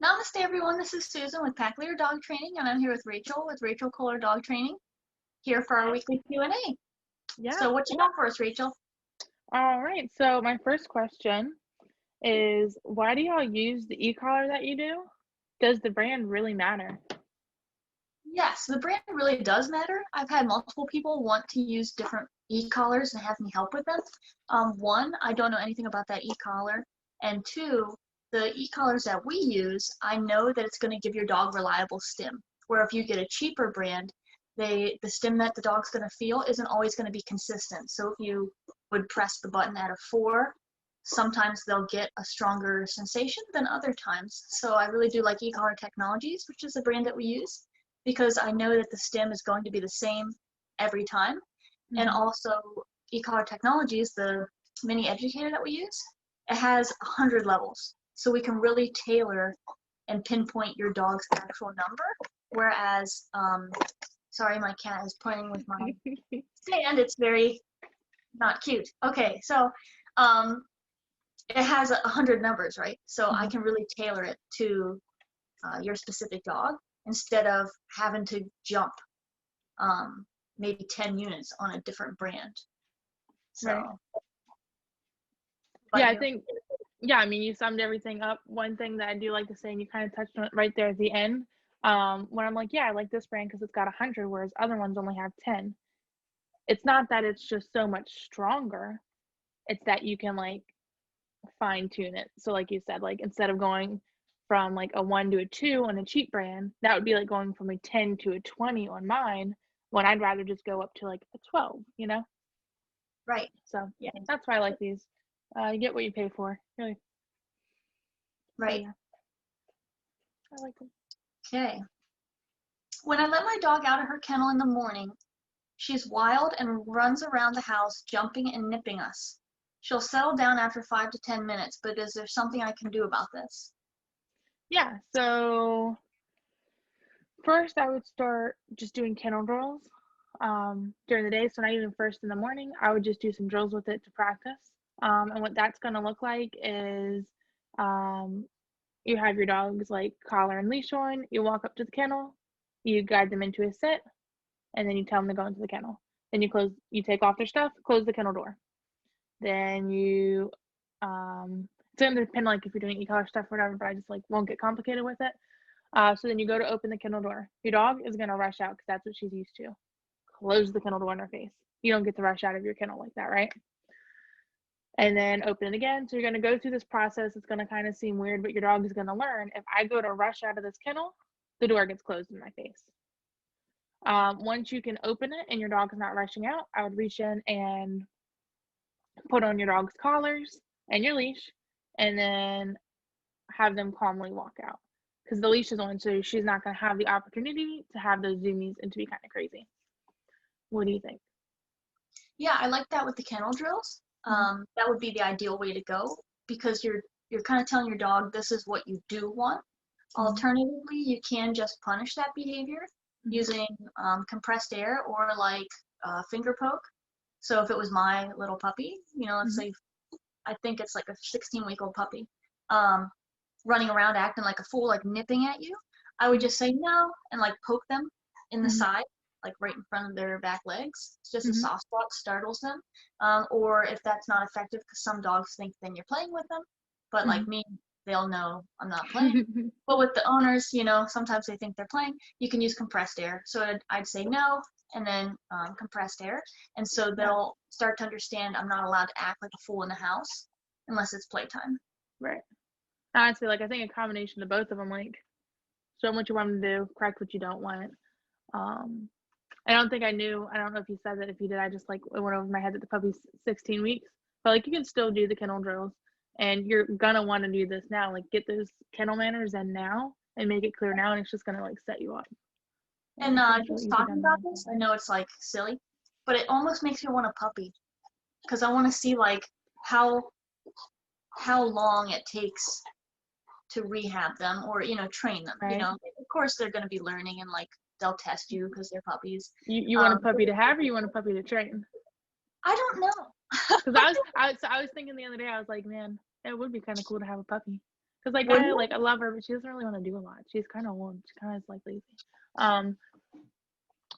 Namaste, everyone. This is Susan with Pack Leader Dog Training, and I'm here with Rachel Kohler Dog Training, here for our weekly Q&A. Yeah. So what you got for us, Rachel? All right. So my first question is, why do y'all use the e-collar that you do? Does the brand really matter? Yes, the brand really does matter. I've had multiple people want to use different e-collars and have me help with them. One, I don't know anything about that e-collar, and two, the e-collars that we use, I know that it's going to give your dog reliable stim. Where if you get a cheaper brand, the stim that the dog's going to feel isn't always going to be consistent. So if you would press the button at a 4, sometimes they'll get a stronger sensation than other times. So I really do like e-collar Technologies, which is the brand that we use, because I know that the stim is going to be the same every time. And also e-collar Technologies, the mini educator that we use, it has 100 levels. So we can really tailor and pinpoint your dog's actual number. Whereas, sorry, my cat is playing with my stand. It's very not cute. Okay, so it has 100 numbers, right? So I can really tailor it to your specific dog instead of having to jump maybe 10 units on a different brand. So, Right. Yeah, I think, I mean, you summed everything up. One thing that I do like to say, and you kind of touched on it right there at the end, when I'm like, yeah, I like this brand because it's got 100, whereas other ones only have 10. It's not that it's just so much stronger. It's that you can like fine tune it. So like you said, like instead of going from like a 1 to a 2 on a cheap brand, that would be like going from a 10 to a 20 on mine, when I'd rather just go up to like a 12, you know? Right. So yeah, that's why I like these. You get what you pay for, really. Right. So, yeah. I like them. Okay. When I let my dog out of her kennel in the morning, she's wild and runs around the house, jumping and nipping us. She'll settle down after 5 to 10 minutes, but is there something I can do about this? Yeah, so first I would start just doing kennel drills during the day. So not even first in the morning, I would just do some drills with it to practice. And what that's going to look like is you have your dog's like collar and leash on, you walk up to the kennel, you guide them into a sit, and then you tell them to go into the kennel. Then you take off their stuff, close the kennel door. Then you, it's going to depend like if you're doing e-collar stuff or whatever, but I just like won't get complicated with it. So then you go to open the kennel door. Your dog is going to rush out because that's what she's used to. Close the kennel door in her face. You don't get to rush out of your kennel like that, right? And then open it again. So you're going to go through this process. It's going to kind of seem weird, but your dog is going to learn. If I go to rush out of this kennel, the door gets closed in my face. Once you can open it and your dog is not rushing out, I would reach in and put on your dog's collars and your leash, and then have them calmly walk out. Because the leash is on, so she's not going to have the opportunity to have those zoomies and to be kind of crazy. What do you think? Yeah, I like that with the kennel drills. That would be the ideal way to go, because you're kind of telling your dog this is what you do want. Alternatively, you can just punish that behavior using compressed air or like finger poke. So if it was my little puppy, let's say I think it's like a 16-week-old puppy, running around acting like a fool, like nipping at you, I would just say no and like poke them in the side, like right in front of their back legs. It's just a soft spot, startles them. Or if that's not effective, because some dogs think then you're playing with them, but like me, they'll know I'm not playing. But with the owners, sometimes they think they're playing. You can use compressed air. So I'd say no, and then compressed air. And so they'll start to understand I'm not allowed to act like a fool in the house unless it's playtime. Right. Honestly, like I think a combination of both of them, like show them what you want them to do, correct what you don't want. I don't know if you said that. If you did, I just like it went over my head that the puppy's 16 weeks. But like you can still do the kennel drills, and you're gonna want to do this now. Like get those kennel manners in now and make it clear now, and it's just gonna like set you up. And just talking about this, I know it's like silly, but it almost makes me want a puppy, because I want to see like how long it takes to rehab them or train them. Right. Of course they're going to be learning and like they'll test you because they're puppies. You want a puppy to have, or you want a puppy to train? I don't know. Because I was thinking the other day, I was like, man, it would be kind of cool to have a puppy. Because like Wouldn't I love her, but she doesn't really want to do a lot. She's kind of old. She kind of is like lazy. Um,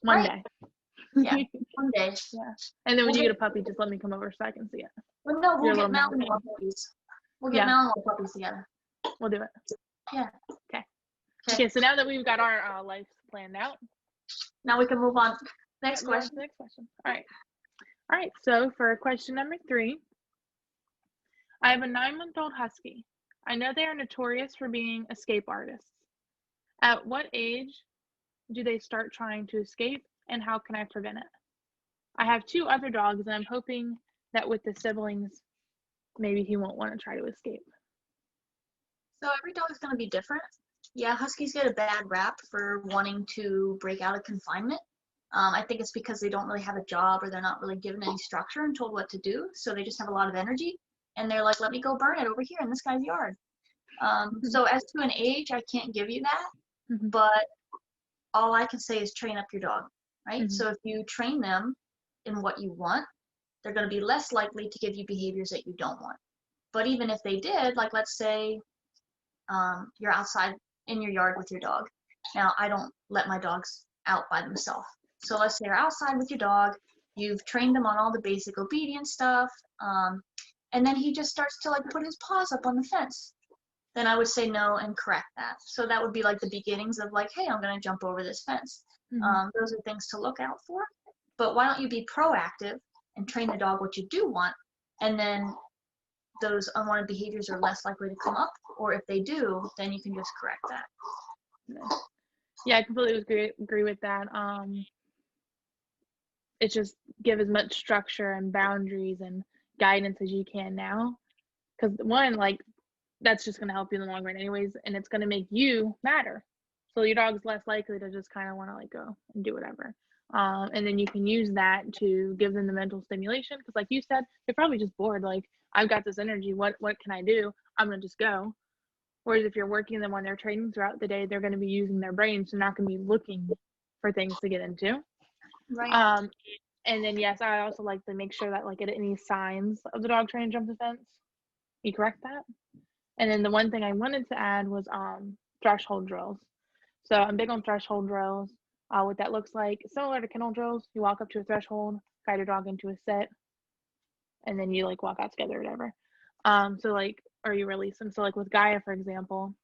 one right? day. Yeah, one day. Yeah. And then when We'll you get, get a puppy, just let me come over so I can see it. well, no, You're we'll a get little Malinois mountain. puppies. We'll get Yeah, Malinois puppies together. we'll do it. Yeah. Okay. Okay. Okay. So now that we've got our lives planned out, Now we can move on. yeah, Next move on to question. the next question. All right. All right. So for question number 3, I have a 9-month-old husky. I know they are notorious for being escape artists. At what age do they start trying to escape, and how can I prevent it? I have 2 other dogs, and I'm hoping that with the siblings, maybe he won't want to try to escape. So every dog is going to be different. Yeah, huskies get a bad rap for wanting to break out of confinement. I think it's because they don't really have a job, or they're not really given any structure and told what to do. So they just have a lot of energy, and they're like, let me go burn it over here in this guy's yard. So as to an age, I can't give you that, Mm-hmm. but all I can say is train up your dog, right? Mm-hmm. So if you train them in what you want, they're going to be less likely to give you behaviors that you don't want. But even if they did, like let's say you're outside in your yard with your dog. Now, I don't let my dogs out by themselves. So let's say you're outside with your dog, you've trained them on all the basic obedience stuff, and then he just starts to like put his paws up on the fence. Then I would say no and correct that. So that would be like the beginnings of like, hey, I'm going to jump over this fence. Mm-hmm. Those are things to look out for. But why don't you be proactive and train the dog what you do want, and then those unwanted behaviors are less likely to come up, or if they do, then you can just correct that. Yeah, I completely agree with that. It's just give as much structure and boundaries and guidance as you can now, because one, like, that's just going to help you in the long run anyways, and it's going to make you matter. So your dog's less likely to just kind of want to like go and do whatever. And then you can use that to give them the mental stimulation, because like you said, they're probably just bored. Like, I've got this energy. What can I do? I'm going to just go. Whereas if you're working them when they're training throughout the day, they're going to be using their brains. They're not going to be looking for things to get into. Right. And then yes, I also like to make sure that like at any signs of the dog trying to jump the fence, you correct that. And then the one thing I wanted to add was threshold drills. So I'm big on threshold drills. What that looks like, similar to kennel drills, you walk up to a threshold, guide your dog into a sit, and then you like walk out together or whatever. So like, or you release them. So like with Gaia, for example,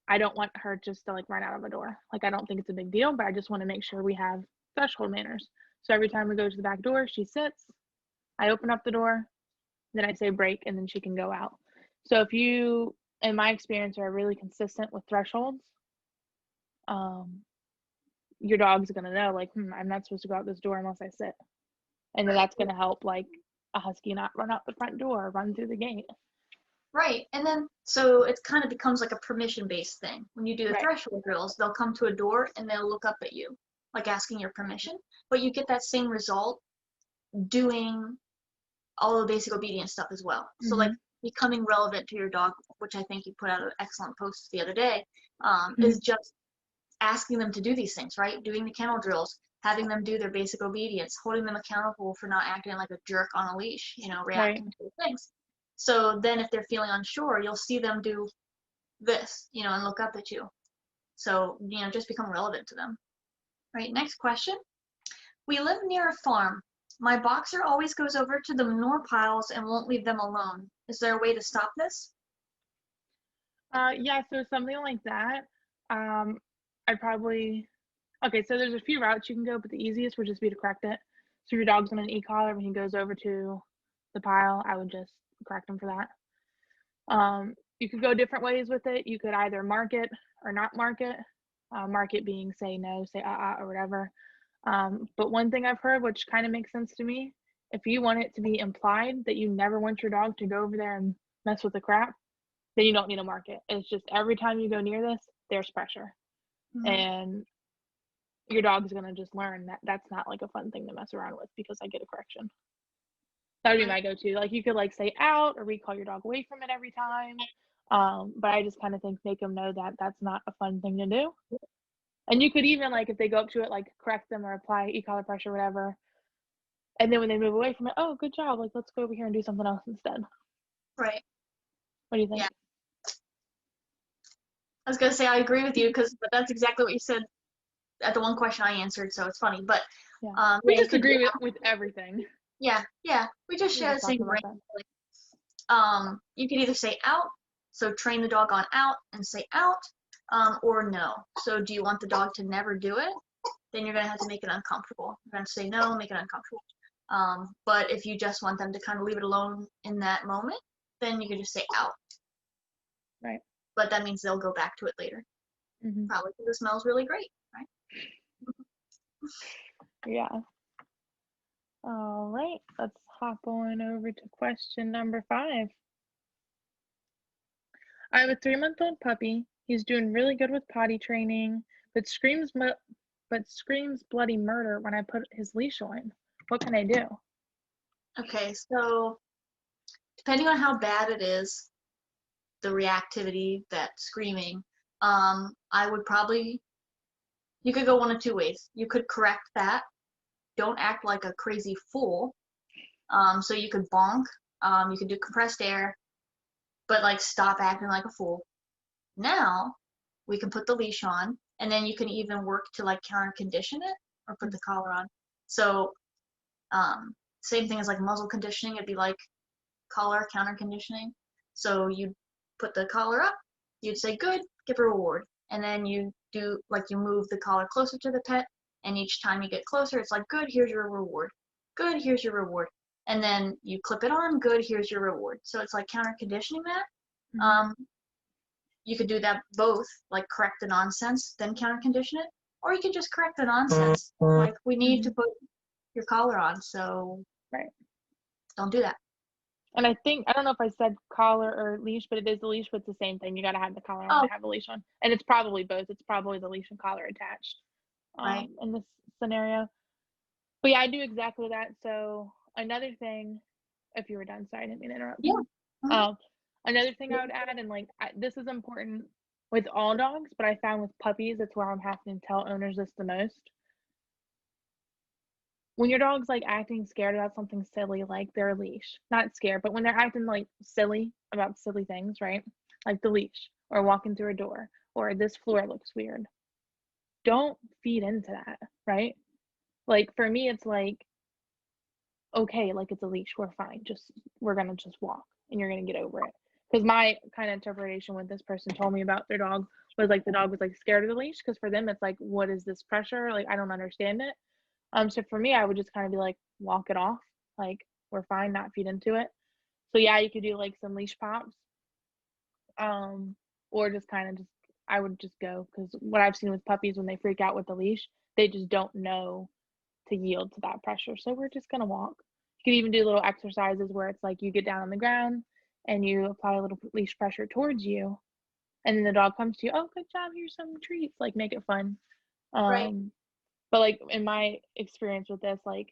I don't want her just to like run out of a door. Like, I don't think it's a big deal, but I just want to make sure we have threshold manners. So every time we go to the back door, she sits, I open up the door, then I say break, and then she can go out. So if you, in my experience, are really consistent with thresholds, your dog's gonna know like, I'm not supposed to go out this door unless I sit. And then that's gonna help like a husky not run out the front door or run through the gate. Right. And then, so it kind of becomes like a permission-based thing. When you do the Right. threshold drills, they'll come to a door and they'll look up at you, like asking your permission. But you get that same result doing all the basic obedience stuff as well. So, like, becoming relevant to your dog, which I think you put out an excellent post the other day, is just asking them to do these things, right? Doing the kennel drills, having them do their basic obedience, holding them accountable for not acting like a jerk on a leash, reacting to things. So then if they're feeling unsure, you'll see them do this, and look up at you. So, just become relevant to them. Right, next question. We live near a farm. My boxer always goes over to the manure piles and won't leave them alone. Is there a way to stop this? Yeah, so something like that, I probably, okay, so there's a few routes you can go, but the easiest would just be to correct it. So if your dog's on an e-collar, when he goes over to the pile, I would just correct him for that. You could go different ways with it. You could either mark it or not mark it. Mark it being say no, say or whatever. But one thing I've heard, which kind of makes sense to me, if you want it to be implied that you never want your dog to go over there and mess with the crap, then you don't need to mark it. It's just every time you go near this, there's pressure. And your dog's going to just learn that that's not like a fun thing to mess around with because I get a correction. That would be my go-to. Like, you could like say out or recall your dog away from it every time. But I just kind of think make them know that that's not a fun thing to do. And you could even, like, if they go up to it, like correct them or apply e-collar pressure, whatever. And then when they move away from it, oh, good job. Like, let's go over here and do something else instead. Right. What do you think? Yeah. I was gonna say I agree with you but that's exactly what you said at the one question I answered, so it's funny. But Yeah. yeah, We you just could do agree that. with everything. Yeah, we just We share just the talked same about brain. that. You could either say out, so train the dog on out and say out, or no. So do you want the dog to never do it? Then you're gonna have to make it uncomfortable. You're gonna say no, make it uncomfortable. But if you just want them to kind of leave it alone in that moment, then you could just say out. Right. But that means they'll go back to it later. Mm-hmm. Probably because it smells really great, right? Yeah. All right. Let's hop on over to question number 5. I have a 3-month-old puppy. He's doing really good with potty training, but screams bloody murder when I put his leash on. What can I do? Okay, so depending on how bad it is, the reactivity, that screaming, I would probably, you could go one of two ways. You could correct that. Don't act like a crazy fool. So you could bonk, you could do compressed air, but like stop acting like a fool. Now we can put the leash on, and then you can even work to like counter condition it or put the collar on. So same thing as like muzzle conditioning, it'd be like collar counter conditioning. So you put the collar up, you'd say good, give a reward, and then you do like you move the collar closer to the pet, and each time you get closer, it's like good, here's your reward, good, here's your reward, and then you clip it on, good, here's your reward. So it's like counter conditioning that. Um, you could do that both, like correct the nonsense, then counter condition it, or you could just correct the nonsense. Like we need to put your collar on, so Right. don't do that. And I don't know if I said collar or leash, but it is the leash, but it's the same thing. You got to have the collar on Oh, to have a leash on. And it's probably both. It's probably the leash and collar attached right. in this scenario. But yeah, I do exactly that. So another thing, if you were done, sorry, I didn't mean to interrupt. Yeah. Mhm. Another thing I would add, and like this is important with all dogs, but I found with puppies, it's where I'm having to tell owners this the most. When your dog's like acting scared about something silly, like their leash, not scared, but when they're acting like silly about silly things, right? Like the leash or walking through a door or this floor looks weird. Don't feed into that, right? Like for me, it's like, okay, like it's a leash, we're fine. We're gonna just walk and you're gonna get over it. Because my kind of interpretation when this person told me about their dog was like the dog was like scared of the leash because for them it's like, what is this pressure? Like I don't understand it. So for me, I would just kind of be like, walk it off. Like we're fine, not feed into it. So yeah, you could do like some leash pops. Or just kind of just I would just go because what I've seen with puppies when they freak out with the leash, they just don't know to yield to that pressure. So we're just gonna walk. You could even do little exercises where it's like you get down on the ground and you apply a little leash pressure towards you, and then the dog comes to you. Oh, good job! Here's some treats. Like make it fun. Right. But like in my experience with this, like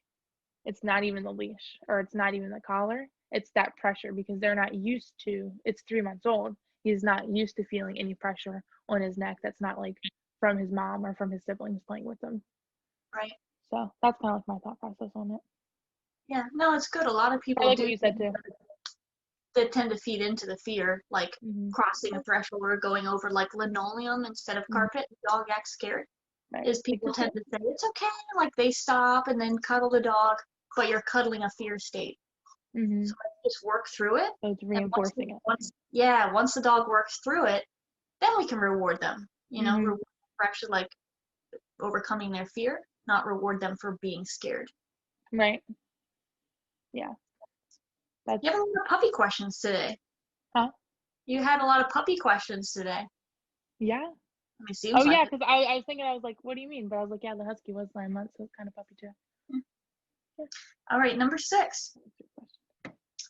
it's not even the leash or it's not even the collar. It's that pressure because they're not used to. It's 3 months old. He's not used to feeling any pressure on his neck that's not like from his mom or from his siblings playing with him. Right. So that's kind of like my thought process on it. Yeah. No, it's good. A lot of I people like do what you said too. that tend to feed into the fear, like Mm-hmm. crossing a threshold or going over like linoleum instead of Mm-hmm. carpet. The dog acts scared. Right. Is Like people this tend to say it's okay, like they stop and then cuddle the dog, but you're cuddling a fear state. Mm-hmm. So just work through it. So it's And reinforcing it. once the dog works through it, then we can reward them. Mm-hmm. Reward them for actually like overcoming their fear, not reward them for being scared. Right. Yeah. That's You have a lot of puppy questions today. huh? You had a lot of puppy questions today. Yeah. I mean, Oh seems like yeah, it. because I was thinking I was like, what do you mean? But I was like, yeah, the husky was 9 months, so it's kind of puppy too. Yeah. All right, number 6.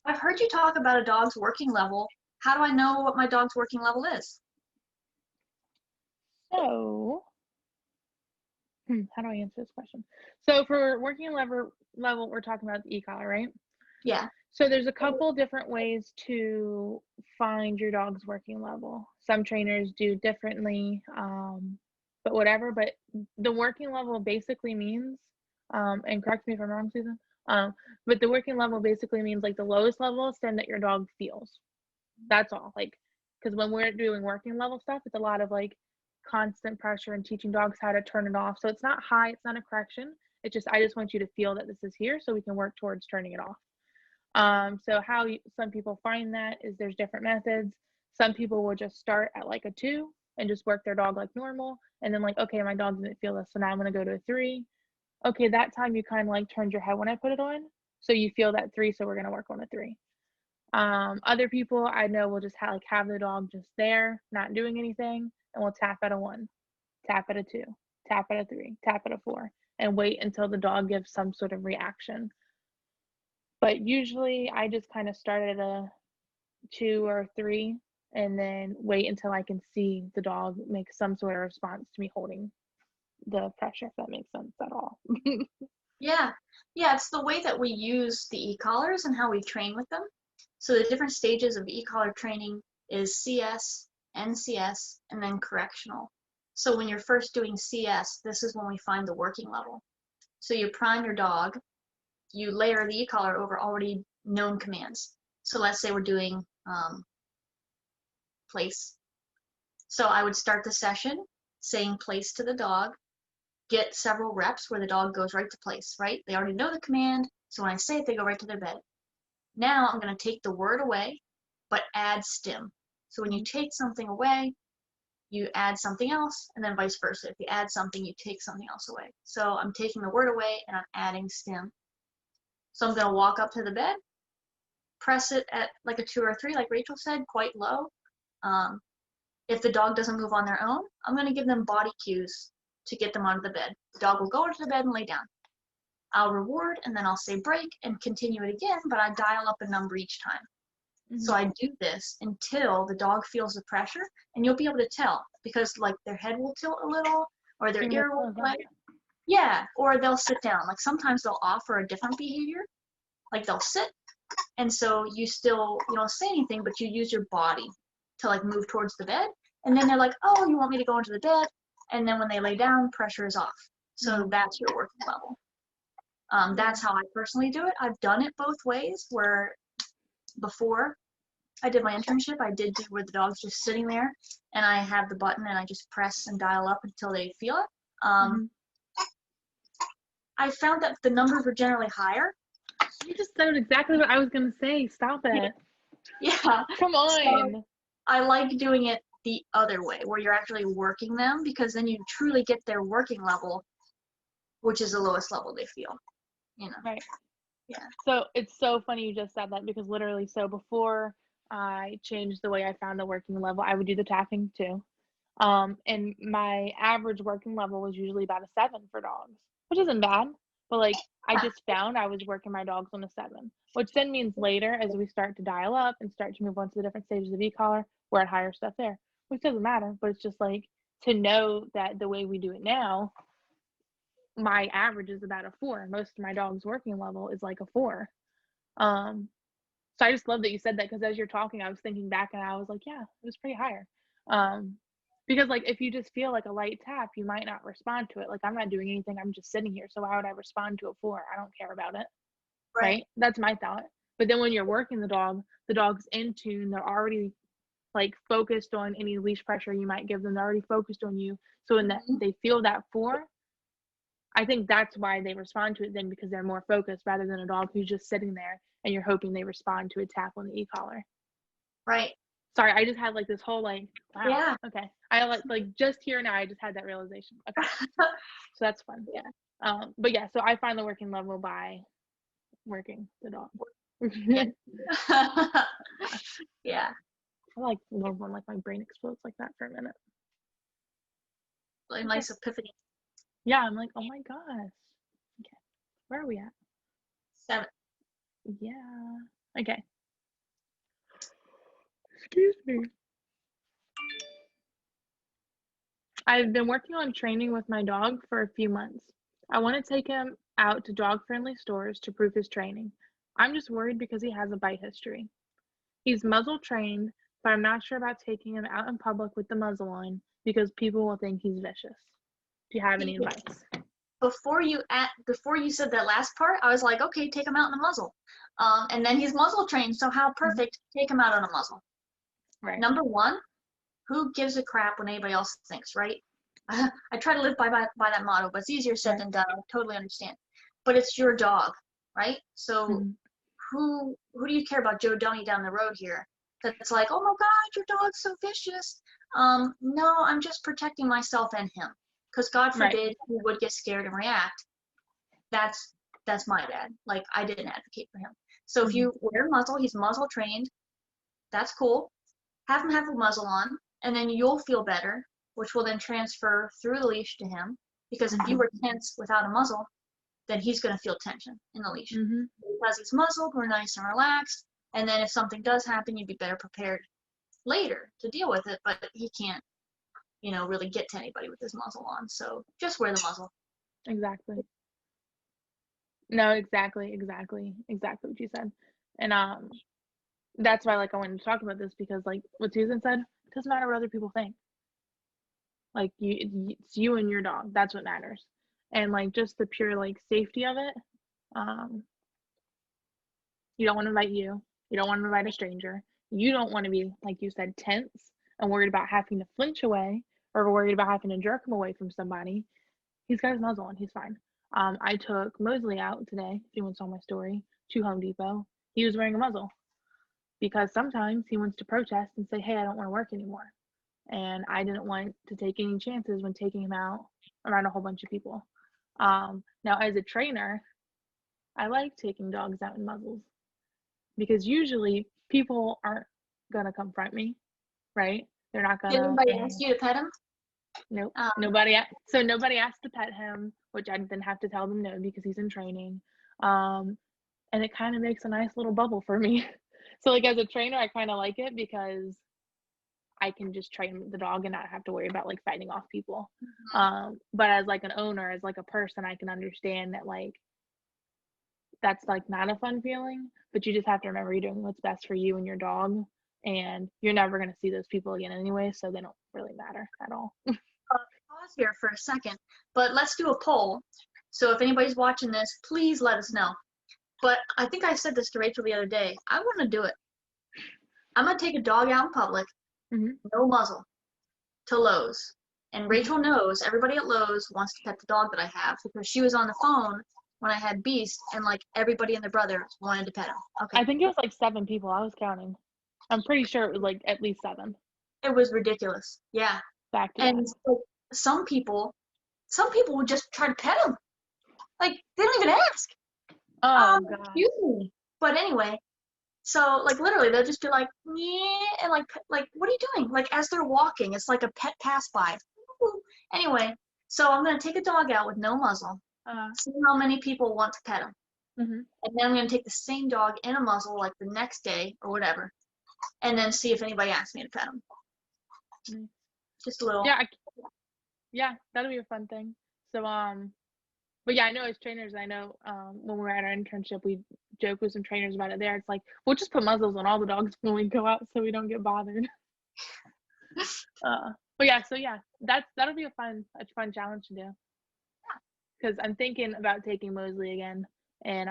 I've heard you talk about a dog's working level. How do I know what my dog's working level is? So how do I answer this question? So for working level, we're talking about the e-collar, right? Yeah. So there's a couple different ways to find your dog's working level. Some trainers do differently, but whatever. But the working level basically means, and correct me if I'm wrong, Susan, but the working level basically means like the lowest level of stim that your dog feels. That's all. Like because when we're doing working level stuff, it's a lot of like constant pressure and teaching dogs how to turn it off. So it's not high, it's not a correction. It's just, I just want you to feel that this is here so we can work towards turning it off. So some people find that is there's different methods. Some people will just start at like a 2 and just work their dog like normal. And then like, okay, my dog didn't feel this, so now I'm going to go to a 3. Okay, that time you kind of like turned your head when I put it on. So you feel that 3, so we're going to work on a 3. Other people I know will just have the dog just there, not doing anything, and we'll tap at a 1, tap at a 2, tap at a 3, tap at a 4, and wait until the dog gives some sort of reaction. But usually I just kind of start at a 2 or 3 and then wait until I can see the dog make some sort of response to me holding the pressure, if that makes sense at all. Yeah. Yeah, it's the way that we use the e-collars and how we train with them. So the different stages of e-collar training is CS, NCS, and then correctional. So when you're first doing CS, this is when we find the working level. So you prime your dog, you layer the e-collar over already known commands. So let's say we're doing place. So I would start the session saying place to the dog, get several reps where the dog goes right to place, right? They already know the command, so when I say it, they go right to their bed. Now I'm going to take the word away, but add stim. So when you take something away, you add something else, and then vice versa. If you add something, you take something else away. So I'm taking the word away, and I'm adding stim. So I'm going to walk up to the bed, press it at like a 2 or 3, like Rachel said, quite low. If the dog doesn't move on their own, I'm going to give them body cues to get them onto the bed. The dog will go into the bed and lay down. I'll reward, and then I'll say break and continue it again, but I dial up a number each time. Mm-hmm. So I do this until the dog feels the pressure, and you'll be able to tell because like their head will tilt a little or their ear will play. Yeah, or they'll sit down. Like sometimes they'll offer a different behavior. Like they'll sit, and so you don't say anything, but you use your body to like move towards the bed, and then they're like, oh, you want me to go into the bed? And then when they lay down, pressure is off. So that's your working level. That's how I personally do it. I've done it both ways, where before I did my internship, I did do where the dog's just sitting there and I have the button and I just press and dial up until they feel it. I found that the numbers were generally higher. You just said exactly what I was going to say. Stop it. Yeah. Come on. So I like doing it the other way, where you're actually working them, because then you truly get their working level, which is the lowest level they feel. Right. Yeah. So it's so funny you just said that, because literally, so before I changed the way I found a working level, I would do the tapping too. And my average working level was usually about a 7 for dogs, which isn't bad, but like I just found I was working my dogs on a 7, which then means later as we start to dial up and start to move on to the different stages of e-collar, we're at higher stuff there, which doesn't matter, but it's just like to know that the way we do it now, my average is about a 4. Most of my dogs' working level is like a 4. So I just love that you said that, because as you're talking, I was thinking back and I was like, yeah, it was pretty higher. Because like if you just feel like a light tap, you might not respond to it. Like I'm not doing anything, I'm just sitting here, so why would I respond to a 4? I don't care about it. Right? That's my thought. But then when you're working the dog's in tune, they're already like focused on any leash pressure you might give them, they're already focused on you. So when they feel that 4, I think that's why they respond to it then, because they're more focused rather than a dog who's just sitting there and you're hoping they respond to a tap on the e-collar. Right. Sorry, I just had like this whole like, wow. Yeah. Okay. I like just here now, I just had that realization. Okay. So that's fun. Yeah. But yeah, so I find the working level by working the dog. Yeah. I like love when like my brain explodes like that for a minute. Like nice epiphany. Yeah, I'm like, oh my gosh. Okay. Where are we at? 7. Yeah. Okay. Excuse me. I've been working on training with my dog for a few months. I want to take him out to dog-friendly stores to prove his training. I'm just worried because he has a bite history. He's muzzle trained, but I'm not sure about taking him out in public with the muzzle on because people will think he's vicious. Do you have any advice? Before you said that last part, I was like, okay, take him out in a muzzle. And then he's muzzle trained, so how perfect, take him out on a muzzle. Right. Number one, who gives a crap when anybody else thinks, right? I try to live by that motto, but it's easier said Right. than done. I totally understand. But it's your dog, right? So Mhm. who do you care about Joe Donny down the road here? That's like, oh my God, your dog's so vicious. No, I'm just protecting myself and him. Because God Right. forbid he would get scared and react. That's my bad. Like I didn't advocate for him. So if Mhm. you wear a muzzle, he's muzzle trained. That's cool. Have him have a muzzle on, and then you'll feel better, which will then transfer through the leash to him. Because if you Mhm. were tense without a muzzle, then he's going to feel tension in the leash. Mhm. Because he's muzzled, we're nice and relaxed. And then if something does happen, you'd be better prepared later to deal with it. But he can't, really get to anybody with his muzzle on. So just wear the muzzle. Exactly. No, exactly what you said. And that's why like I wanted to talk about this because like what Susan said, it doesn't matter what other people think. Like it's you and your dog. That's what matters. And like just the pure like safety of it. Um, you don't want to invite you. You don't want to invite a stranger. You don't want to be, like you said, tense and worried about having to flinch away or worried about having to jerk him away from somebody. He's got his muzzle on. He's fine. I took Mosley out today. If anyone saw my story, to Home Depot. He was wearing a muzzle because sometimes he wants to protest and say, "Hey, I don't want to work anymore." And I didn't want to take any chances when taking him out around a whole bunch of people. Now, as a trainer, I like taking dogs out in muzzles because usually people aren't gonna confront me, right? They're not Did gonna. anybody ask you to pet him? Nope. Um, So nobody asked to pet him, which I then have to tell them no because he's in training. Um, and it kind of makes a nice little bubble for me. So like as a trainer, I kind of like it because I can just train the dog and not have to worry about like fighting off people. But as like an owner, as like a person, I can understand that like that's like not a fun feeling, but you just have to remember you're doing what's best for you and your dog, and you're never going to see those people again anyway, so they don't really matter at all. pause here for a second, but let's do a poll. So if anybody's watching this, please let us know. But I think I said this to Rachel the other day. I want to do it. I'm going to take a dog out in public, Mhm. no muzzle, to Lowe's. And Mhm. Rachel knows everybody at Lowe's wants to pet the dog that I have because she was on the phone when I had Beast, and like everybody and their brother wanted to pet him. Okay. I think it was like 7 people. I was counting. I'm pretty sure it was like at least 7 It was ridiculous. Yeah. back to back. And so some people would just try to pet him. Like they don't even ask. Oh gosh. Excuse me. But anyway, so like literally they'll just be like, yeah, and like what are you doing? Like as they're walking, it's like a pet pass by. Anyway, so I'm gonna take a dog out with no muzzle, Uh, see how many people want to pet him. mhm. And then I'm gonna take the same dog in a muzzle like the next day or whatever, and then see if anybody asks me to pet him. Mm. Just a little. Yeah, yeah, that'll be a fun thing. So but yeah, I know as trainers, I know when we were at our internship, we joke with some trainers about it there. It's like we'll just put muzzles on all the dogs when we go out so we don't get bothered. But yeah, so yeah, that'll be a fun challenge to do because I'm thinking about taking Mosley again, and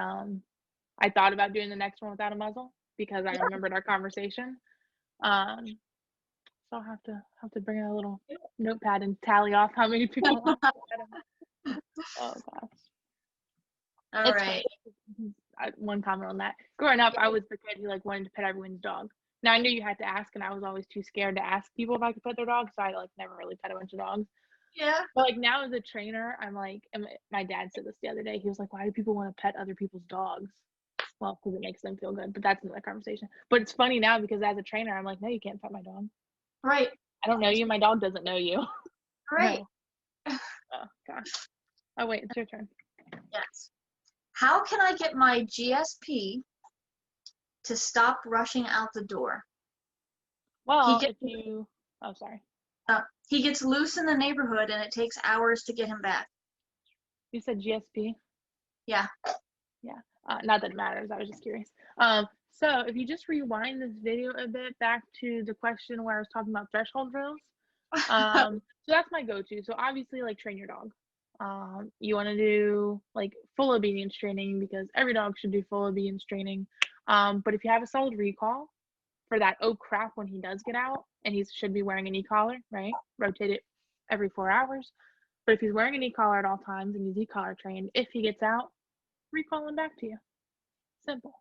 I thought about doing the next one without a muzzle because I remembered our conversation. Um, so I'll have to bring out a little notepad and tally off how many people want to pet him. Oh gosh, All it's funny. right. One comment on that. Growing up, I was the kid who like wanted to pet everyone's dog. Now I knew you had to ask, and I was always too scared to ask people if I could pet their dogs, so I like never really pet a bunch of dogs. Yeah. But like now as a trainer, I'm like, and my dad said this the other day. He was like, "Why do people want to pet other people's dogs?" Well, because it makes them feel good, but that's another conversation. But it's funny now because as a trainer, I'm like, "No, you can't pet my dog. Right. I don't know you. My dog doesn't know you." Right. No. Oh gosh. Oh wait, it's your turn. Yes. How can I get my GSP to stop rushing out the door? He Well, gets if you, oh sorry, he gets loose in the neighborhood and it takes hours to get him back. you said GSP. Yeah. Yeah. Not that it matters. I was just curious. So if you just rewind this video a bit back to the question where I was talking about threshold drills, so that's my go-to. So obviously, like train your dog. You want to do like full obedience training because every dog should do full obedience training. But if you have a solid recall, for that, oh crap, when he does get out, and he should be wearing an e-collar, right? Rotate it every 4 hours. But if he's wearing an e-collar at all times and he's e-collar trained, if he gets out, recall him back to you. Simple.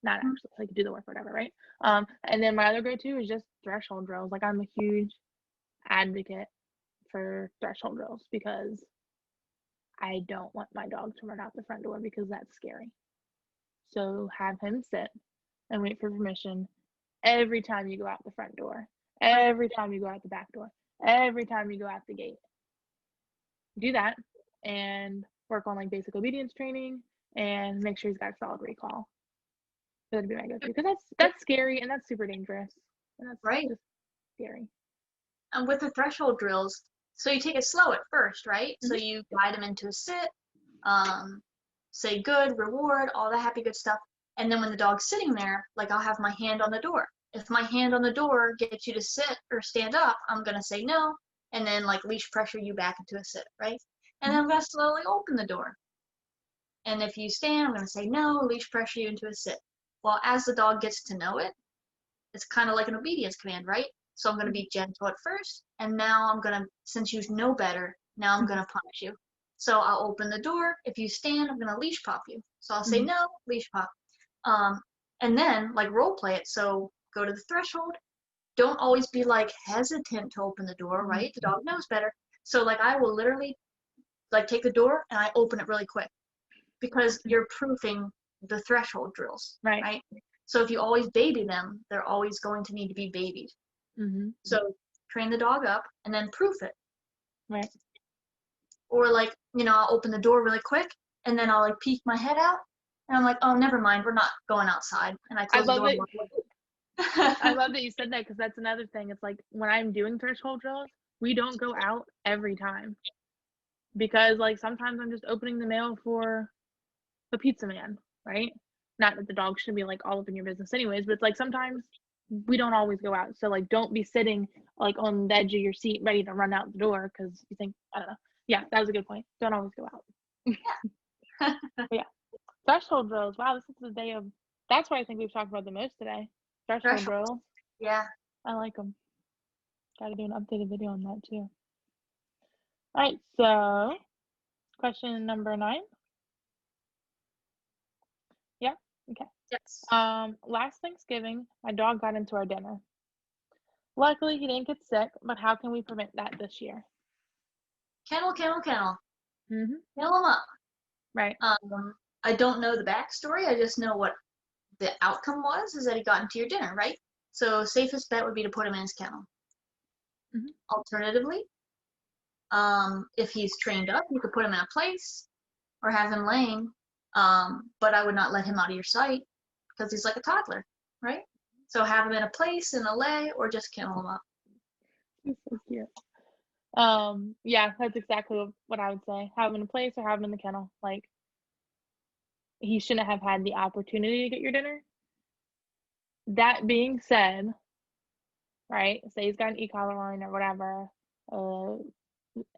Not actually, like do the work, whatever, right? And then my other go-to is just threshold drills. Like I'm a huge advocate for threshold drills because I don't want my dog to run out the front door because that's scary. So have him sit and wait for permission every time you go out the front door, every time you go out the back door, every time you go out the gate. Do that and work on like basic obedience training and make sure he's got a solid recall. That'd be my go-to because that's scary and that's super dangerous and that's Right. just scary. And with the threshold drills, so you take it slow at first, right? So you guide them into a sit, say good, reward, all the happy good stuff. And then when the dog's sitting there, like I'll have my hand on the door. If my hand on the door gets you to sit or stand up, I'm gonna say no, and then like leash pressure you back into a sit, right? And then I'm gonna slowly open the door. And if you stand, I'm gonna say no, leash pressure you into a sit. Well, as the dog gets to know it, it's kind of like an obedience command, right? So I'm going to be gentle at first, and now I'm going to, since you know better, now I'm going to punish you. So I'll open the door. If you stand, I'm going to leash pop you. So I'll say no, leash pop. And then like role play it. So go to the threshold. Don't always be like hesitant to open the door, right? The dog knows better. So like I will literally like take the door and I open it really quick because you're proofing the threshold drills, right? So if you always baby them, they're always going to need to be babied. So train the dog up and then proof it. Right. Or like, I'll open the door really quick and then I'll like peek my head out and I'm like, oh, never mind, we're not going outside. And I close the door. I love that you said that because that's another thing. It's like when I'm doing threshold drills, we don't go out every time because like sometimes I'm just opening the mail for the pizza man, right? Not that the dog should be like all up in your business anyways, but it's like sometimes we don't always go out. So like don't be sitting like on the edge of your seat ready to run out the door because you think, I don't know. Yeah, that was a good point. Don't always go out. But yeah. Threshold drills. Wow, this is the day of, that's what I think we've talked about the most today. Threshold drills. Yeah. I like them. Got to do an updated video on that too. All right, so question number 9. Yeah, okay. Yes. Last Thanksgiving, my dog got into our dinner. Luckily, he didn't get sick, but how can we prevent that this year? Kennel. Kennel Mm-hmm. them up. Right. I don't know the backstory. I just know what the outcome was, is that he got into your dinner, right? So safest bet would be to put him in his kennel. Alternatively, if he's trained up, you could put him in a place or have him laying, but I would not let him out of your sight because he's like a toddler, right? So have him in a place, in a lay, or just kennel him up. He's so cute. Yeah, that's exactly what I would say. Have him in a place or have him in the kennel. Like, he shouldn't have had the opportunity to get your dinner. That being said, right, say he's got an e-collar on or whatever,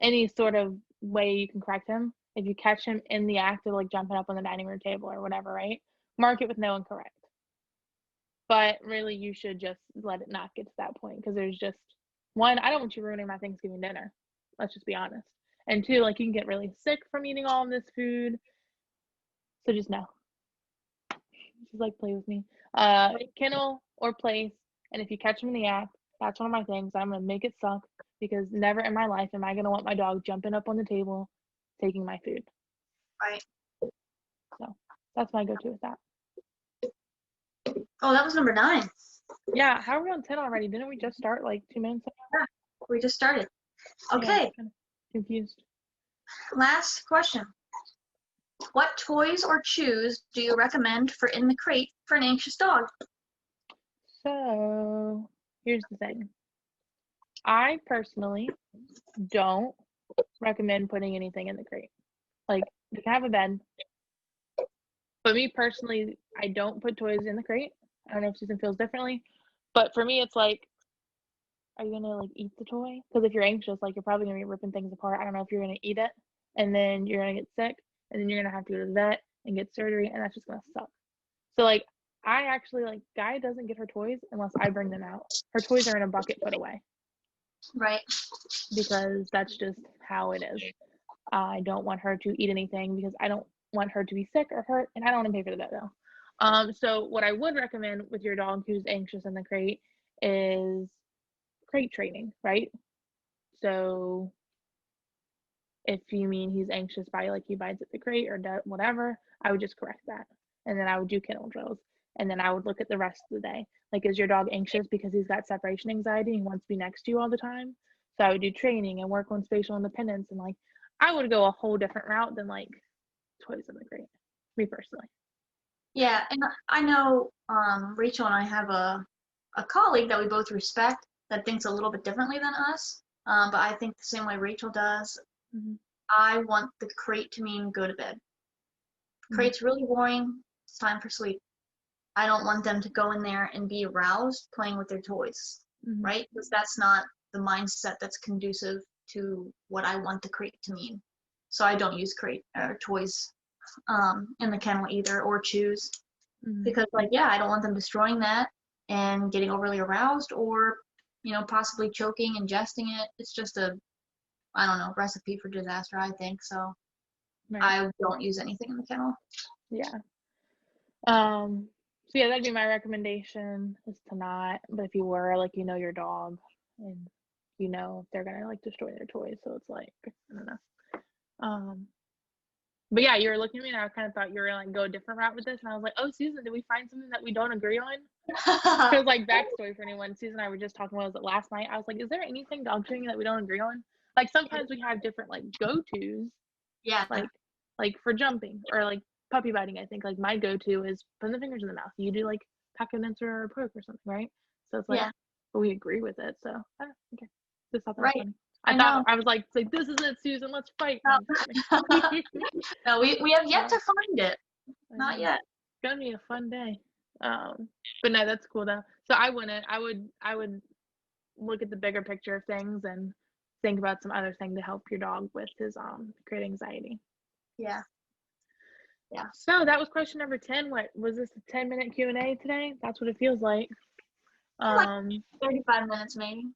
any sort of way you can correct him. If you catch him in the act of like jumping up on the dining room table or whatever, right, mark it with no incorrect. But really, you should just let it not get to that point because there's just, one, I don't want you ruining my Thanksgiving dinner. Let's just be honest. And 2, like you can get really sick from eating all of this food. So just no. Just like play with me. Kennel or place. And if you catch him in the act, that's one of my things. I'm going to make it suck because never in my life am I going to want my dog jumping up on the table, taking my food. Right. So that's my go-to with that. Oh, that was number 9. Yeah, how are we on 10 already? Didn't we just start like 2 minutes ago? Yeah, we just started. Okay. Yeah, kind of confused. Last question. What toys or chews do you recommend for in the crate for an anxious dog? So here's the thing. I personally don't recommend putting anything in the crate. Like, you can have a bed. But me personally, I don't put toys in the crate. I don't know if Susan feels differently. But for me, it's like, are you gonna like eat the toy? Because if you're anxious, like you're probably gonna be ripping things apart. I don't know if you're gonna eat it and then you're gonna get sick and then you're gonna have to go to the vet and get surgery and that's just gonna suck. So like I actually like Guy doesn't get her toys unless I bring them out. Her toys are in a bucket put away Right. because that's just how it is. I don't want her to eat anything because I don't want her to be sick or hurt, and I don't want to pay for the vet bill. So what I would recommend with your dog who's anxious in the crate is crate training, right? So if you mean he's anxious by like he bites at the crate or whatever, I would just correct that. And then I would do kennel drills. And then I would look at the rest of the day. Like, is your dog anxious because he's got separation anxiety and wants to be next to you all the time? So I would do training and work on spatial independence. And like, I would go a whole different route than like toys in the crate, me personally. Yeah, and I know Rachel and I have a colleague that we both respect that thinks a little bit differently than us. But I think the same way Rachel does. Mm-hmm. I want the crate to mean go to bed. Crate's really boring. It's time for sleep. I don't want them to go in there and be aroused playing with their toys, Mm-hmm. right? Because that's not the mindset that's conducive to what I want the crate to mean. So I don't use crate or toys in the kennel either, or chews, Mm-hmm. because like, yeah, I don't want them destroying that and getting overly aroused, or possibly choking, ingesting it. It's just I don't know, recipe for disaster, I think. So Right. I don't use anything in the kennel. Yeah. So yeah, that'd be my recommendation is to not, but if you were like, your dog and they're gonna like destroy their toys. So it's like, I don't know. But yeah, you were looking at me and I kind of thought you were gonna like go a different route with this. And I was like, oh, Susan, did we find something that we don't agree on? Because like backstory for anyone, Susan and I were just talking about it last night. I was like, is there anything dog training that we don't agree on? Like sometimes we have different like go-tos, Yeah. like for jumping or like puppy biting. I think like my go-to is putting the fingers in the mouth. You do like pack and mincer or poke or something, right? So it's like, Yeah. but we agree with it. So I don't know, okay, just thought that was Right. funny. I I thought know. I was like this is it, Susan. Let's fight. No, No, I'm just kidding. no, we have yet Yeah, to find it. I Not know. yet. It's gonna be a fun day. But no, that's cool though. So I would look at the bigger picture of things and think about some other thing to help your dog with his great anxiety. Yeah. Yeah. So that was question number 10. What was this, a 10-minute Q&A today? That's what it feels like. Like 35 minutes maybe.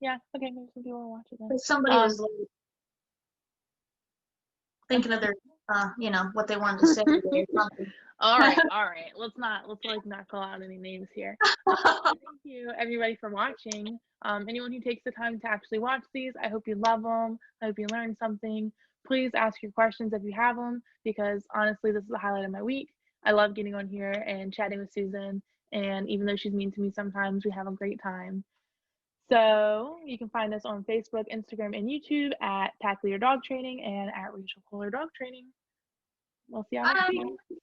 Yeah, okay, maybe some people will watch it then. If somebody was like, thinking of their what they wanted to say or something. all right. Let's like not call out any names here. Thank you everybody for watching. Anyone who takes the time to actually watch these, I hope you love them. I hope you learned something. Please ask your questions if you have them, because honestly, this is the highlight of my week. I love getting on here and chatting with Susan, and even though she's mean to me sometimes, we have a great time. So you can find us on Facebook, Instagram, and YouTube at Tackle Your Dog Training and at Rachel Kohler Dog Training. We'll see y'all next week.